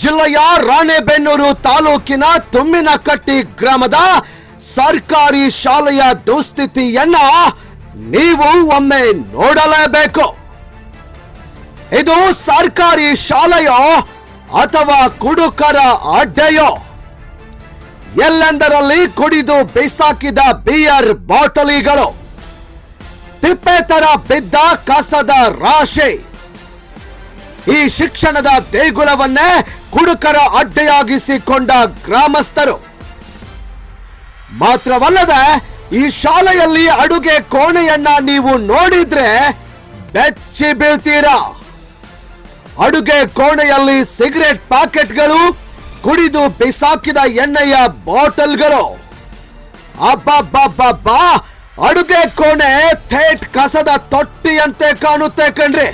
ಜಿಲ್ಲೆಯ ರಾಣೆಬೆನ್ನೂರು ತಾಲೂಕಿನ ತುಮ್ಮಿನಕಟ್ಟಿ ಗ್ರಾಮದ ಸರ್ಕಾರಿ ಶಾಲೆಯ ದುಸ್ಥಿತಿಯನ್ನ ನೀವು ಒಮ್ಮೆ ನೋಡಲೇಬೇಕು. ಇದು ಸರ್ಕಾರಿ ಶಾಲೆಯೋ ಅಥವಾ ಕುಡುಕರ ಅಡ್ಡೆಯೋ? ಎಲ್ಲೆಂದರಲ್ಲಿ ಕುಡಿದು ಬಿಸಾಕಿದ ಬಿಯರ್ ಬಾಟಲಿಗಳು, ತಿಪ್ಪೆ ತರ ಬಿದ್ದ ಕಸದ ರಾಶಿ. ಈ ಶಿಕ್ಷಣದ ದೇಗುಲವನ್ನೇ ಕುಡುಕರ ಅಡ್ಡೆಯಾಗಿಸಿಕೊಂಡ ಗ್ರಾಮಸ್ಥರು. ಮಾತ್ರವಲ್ಲದೆ ಈ ಶಾಲೆಯಲ್ಲಿ ಅಡುಗೆ ಕೋಣೆಯನ್ನ ನೀವು ನೋಡಿದ್ರೆ ಬೆಚ್ಚಿ ಬೀಳ್ತೀರಾ. ಅಡುಗೆ ಕೋಣೆಯಲ್ಲಿ ಸಿಗರೆಟ್ ಪ್ಯಾಕೆಟ್ಗಳು, ಕುಡಿದು ಬಿಸಾಕಿದ ಎಣ್ಣೆಯ ಬಾಟಲ್ಗಳು. ಅಬ್ಬಬ್ಬಬ್ಬಬ್ಬಾ, ಅಡುಗೆ ಕೋಣೆ ಥೇಟ್ ಕಸದ ತೊಟ್ಟಿಯಂತೆ ಕಾಣುತ್ತೆ ಕಣ್ರಿ.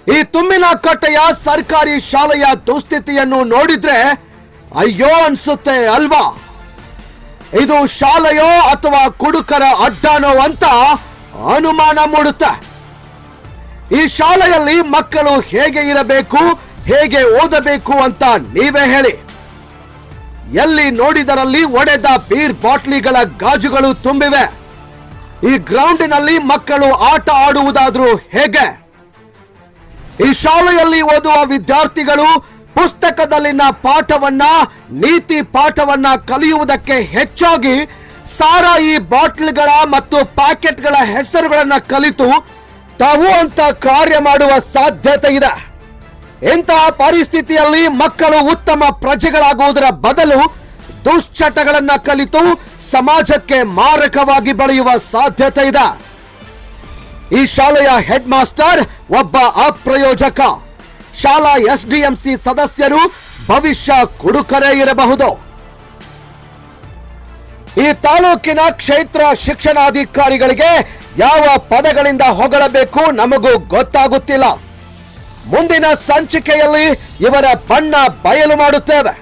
ಈ ತುಮ್ಮಿನಕಟ್ಟೆಯ ಸರ್ಕಾರಿ ಶಾಲೆಯ ದುಸ್ಥಿತಿಯನ್ನು ನೋಡಿದ್ರೆ ಅಯ್ಯೋ ಅನ್ಸುತ್ತೆ ಅಲ್ವಾ? ಇದು ಶಾಲೆಯೋ ಅಥವಾ ಕುಡುಕರ ಅಡ್ಡಾನೋ ಅಂತ ಅನುಮಾನ ಮೂಡುತ್ತೆ. ಈ ಶಾಲೆಯಲ್ಲಿ ಮಕ್ಕಳು ಹೇಗೆ ಇರಬೇಕು, ಹೇಗೆ ಓದಬೇಕು ಅಂತ ನೀವೇ ಹೇಳಿ. ಎಲ್ಲಿ ನೋಡಿದರಲ್ಲಿ ಒಡೆದ ಬೀರ್ ಬಾಟ್ಲಿಗಳ ಗಾಜುಗಳು ತುಂಬಿವೆ. ಈ ಗ್ರೌಂಡಿನಲ್ಲಿ ಮಕ್ಕಳು ಆಟ ಆಡುವುದಾದ್ರೂ ಹೇಗೆ? ಈ ಶಾಲೆಯಲ್ಲಿ ಓದುವ ವಿದ್ಯಾರ್ಥಿಗಳು ಪುಸ್ತಕದಲ್ಲಿನ ಪಾಠವನ್ನ, ನೀತಿ ಪಾಠವನ್ನ ಕಲಿಯುವುದಕ್ಕೆ ಹೆಚ್ಚಾಗಿ ಸಾರಾಯಿ ಬಾಟ್ಲ್ಗಳ ಮತ್ತು ಪ್ಯಾಕೆಟ್ಗಳ ಹೆಸರುಗಳನ್ನ ಕಲಿತು ತಾವು ಅಂತ ಕಾರ್ಯ ಮಾಡುವ ಸಾಧ್ಯತೆ ಇದೆ. ಇಂತಹ ಪರಿಸ್ಥಿತಿಯಲ್ಲಿ ಮಕ್ಕಳು ಉತ್ತಮ ಪ್ರಜೆಗಳಾಗುವುದರ ಬದಲು ದುಶ್ಚಟಗಳನ್ನ ಕಲಿತು ಸಮಾಜಕ್ಕೆ ಮಾರಕವಾಗಿ ಬೆಳೆಯುವ ಸಾಧ್ಯತೆ ಇದೆ. ಈ ಶಾಲೆಯ ಹೆಡ್ ಮಾಸ್ಟರ್ ಒಬ್ಬ ಅಪ್ರಯೋಜಕ. ಶಾಲಾ ಎಸ್ಡಿಎಂಸಿ ಸದಸ್ಯರು ಭವಿಷ್ಯ ಕುಡುಕರೇ ಇರಬಹುದು. ಈ ತಾಲೂಕಿನ ಕ್ಷೇತ್ರ ಶಿಕ್ಷಣಾಧಿಕಾರಿಗಳಿಗೆ ಯಾವ ಪದಗಳಿಂದ ಹೊಗಳಬೇಕು ನಮಗೂ ಗೊತ್ತಾಗುತ್ತಿಲ್ಲ. ಮುಂದಿನ ಸಂಚಿಕೆಯಲ್ಲಿ ಇವರ ಬಣ್ಣ ಬಯಲು ಮಾಡುತ್ತೇವೆ.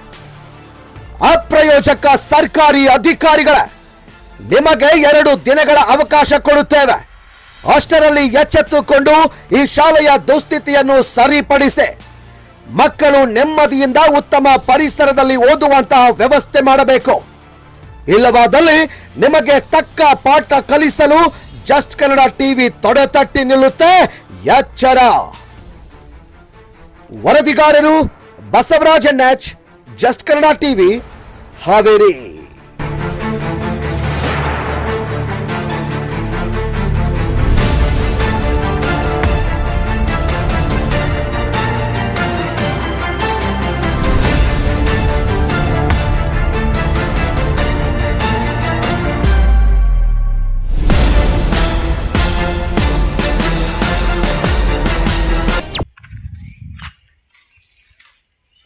ಅಪ್ರಯೋಜಕ ಸರ್ಕಾರಿ ಅಧಿಕಾರಿಗಳೇ, ನಿಮಗೆ 2 ದಿನಗಳ ಅವಕಾಶ ಕೊಡುತ್ತೇವೆ. ಅಷ್ಟರಲ್ಲಿ ಎಚ್ಚೆತ್ತುಕೊಂಡು ಈ ಶಾಲೆಯ ದುಸ್ಥಿತಿಯನ್ನು ಸರಿಪಡಿಸಿ ಮಕ್ಕಳು ನೆಮ್ಮದಿಯಿಂದ ಉತ್ತಮ ಪರಿಸರದಲ್ಲಿ ಓದುವಂತಹ ವ್ಯವಸ್ಥೆ ಮಾಡಬೇಕು. ಇಲ್ಲವಾದಲ್ಲಿ ನಿಮಗೆ ತಕ್ಕ ಪಾಠ ಕಲಿಸಲು ಜಸ್ಟ್ ಕನ್ನಡ ಟಿವಿ ತೊಡೆತಟ್ಟಿ ನಿಲ್ಲುತ್ತೆ. ಎಚ್ಚರ. ವರದಿಗಾರರು Basavaraj NH, just Kannada TV, Haveri.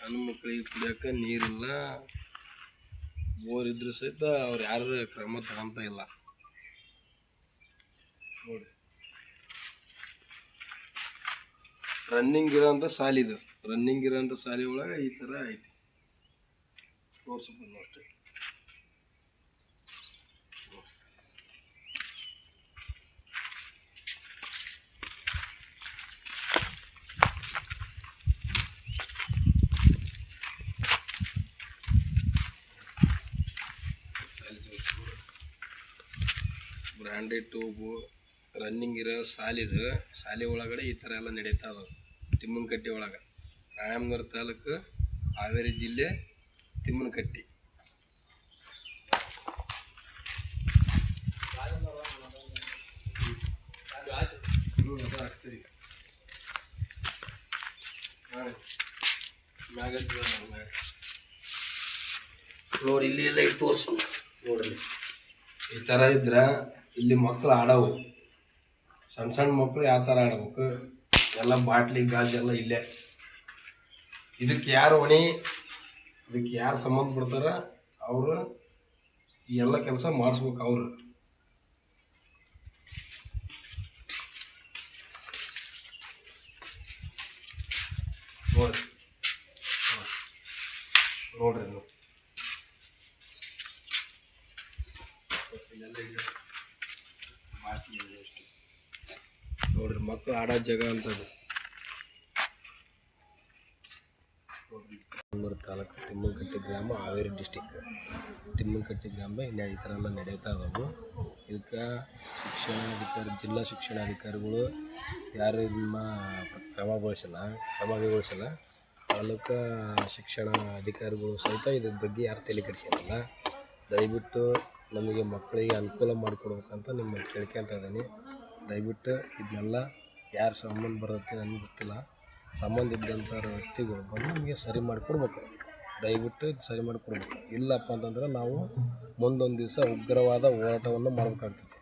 ಸಣ್ಣ ಮಕ್ಕಳಿಗೆ ಕುಡಿಯೋಕೆ ನೀರಿಲ್ಲ, ಬೋರ್ ಇದ್ರೂ ಸಹಿತ ಅವ್ರು ಯಾರು ಕ್ರಮ ತಗೊಂತ ಇಲ್ಲ ನೋಡಿ. ರನ್ನಿಂಗ್ ಇರೋಂಥ ಸಾಲಿದು, ರನ್ನಿಂಗ್ ಇರೋಂಥ ಸಾಲಿ ಒಳಗೆ ಈ ಥರ ಐತಿ. ತೋರಿಸ್ಬೋದು ಅಷ್ಟೇ. ಬ್ರ್ಯಾಂಡೆಡ್ ಟ್ಯೂಬು, ರನ್ನಿಂಗ್ ಇರೋ ಸಾಲಿದು, ಶಾಲೆ ಒಳಗಡೆ ಈ ಥರ ಎಲ್ಲ ನಡೀತಾ ಇದಾವೆ. ತಿಮ್ಮನಕಟ್ಟಿ ಒಳಗೆ, ರಾಣೆಬೆನ್ನೂರು ತಾಲೂಕು, ಹಾವೇರಿ ಜಿಲ್ಲೆ, ತಿಮ್ಮನಕಟ್ಟಿ. ನೋಡಿ ಇಲ್ಲಿ ಎಲ್ಲ ಇಟ್ಟು ತೋರಿಸು ನೋಡ್ರಿ. ಈ ಥರ ಇದ್ರೆ ಇಲ್ಲಿ ಮಕ್ಕಳು ಆಡವು, ಸಣ್ಣ ಸಣ್ಣ ಮಕ್ಕಳು ಯಾವ ಥರ ಆಡ್ಬೇಕು? ಎಲ್ಲ ಬಾಟ್ಲಿ ಗಾಜ್ ಎಲ್ಲ ಇಲ್ಲೇ. ಇದಕ್ಕೆ ಯಾರು ಹೊಣೆ, ಇದಕ್ಕೆ ಯಾರು ಸಂಬಂಧ ಪಡ್ತಾರ ಅವರು ಈ ಎಲ್ಲ ಕೆಲಸ ಮಾಡಿಸ್ಬೇಕು. ಅವರು ನೋಡ್ರಿ ನೋಡ್ರಿ ನೋಡ್ರಿ ಮಕ್ಕಳು ಆಡೋ ಜಾಗ ಅಂತದು. ಬೆಂಗಳೂರು ತಾಲೂಕು ತಿಮ್ಮನಕಟ್ಟೆ ಗ್ರಾಮ, ಹಾವೇರಿ ಡಿಸ್ಟಿಕ್. ತಿಮ್ಮನಕಟ್ಟೆ ಗ್ರಾಮ ಈ ಥರ ಎಲ್ಲ ನಡೀತಾ ಇದಾವೆ. ಇದಕ್ಕೆ ಶಿಕ್ಷಣಾಧಿಕಾರಿ, ಜಿಲ್ಲಾ ಶಿಕ್ಷಣಾಧಿಕಾರಿಗಳು ಯಾರು ಇದನ್ನ ಕ್ರಮಗೊಳಿಸಿಲ್ಲ. ತಾಲೂಕು ಶಿಕ್ಷಣ ಅಧಿಕಾರಿಗಳು ಸಹಿತ ಇದ್ರ ಬಗ್ಗೆ ಯಾರು ತಲೆ ಕೆಡಿಸ್ಕೊಂಡಿಲ್ಲ. ದಯವಿಟ್ಟು ನಮಗೆ ಮಕ್ಕಳಿಗೆ ಅನುಕೂಲ ಮಾಡಿಕೊಡ್ಬೇಕಂತ ನಿಮ್ಮನ್ನು ಕೇಳ್ಕೊತಾ ಇದ್ದೀನಿ. ದಯವಿಟ್ಟು ಇದನ್ನೆಲ್ಲ ಯಾರು ಸಂಬಂಧ ಬರುತ್ತೆ ನನಗೆ ಗೊತ್ತಿಲ್ಲ. ಸಂಬಂಧ ಇದ್ದಂಥ ವ್ಯಕ್ತಿಗಳು ಬಂದು ನಮಗೆ ಸರಿ ಮಾಡಿಕೊಡ್ಬೇಕು. ದಯವಿಟ್ಟು ಇದು ಸರಿ ಮಾಡಿಕೊಡ್ಬೇಕು. ಇಲ್ಲಪ್ಪ ಅಂತಂದ್ರೆ ನಾವು ಮುಂದೊಂದು ದಿವಸ ಉಗ್ರವಾದ ಹೋರಾಟವನ್ನು ಮಾಡಬೇಕಾಗ್ತೈತಿ.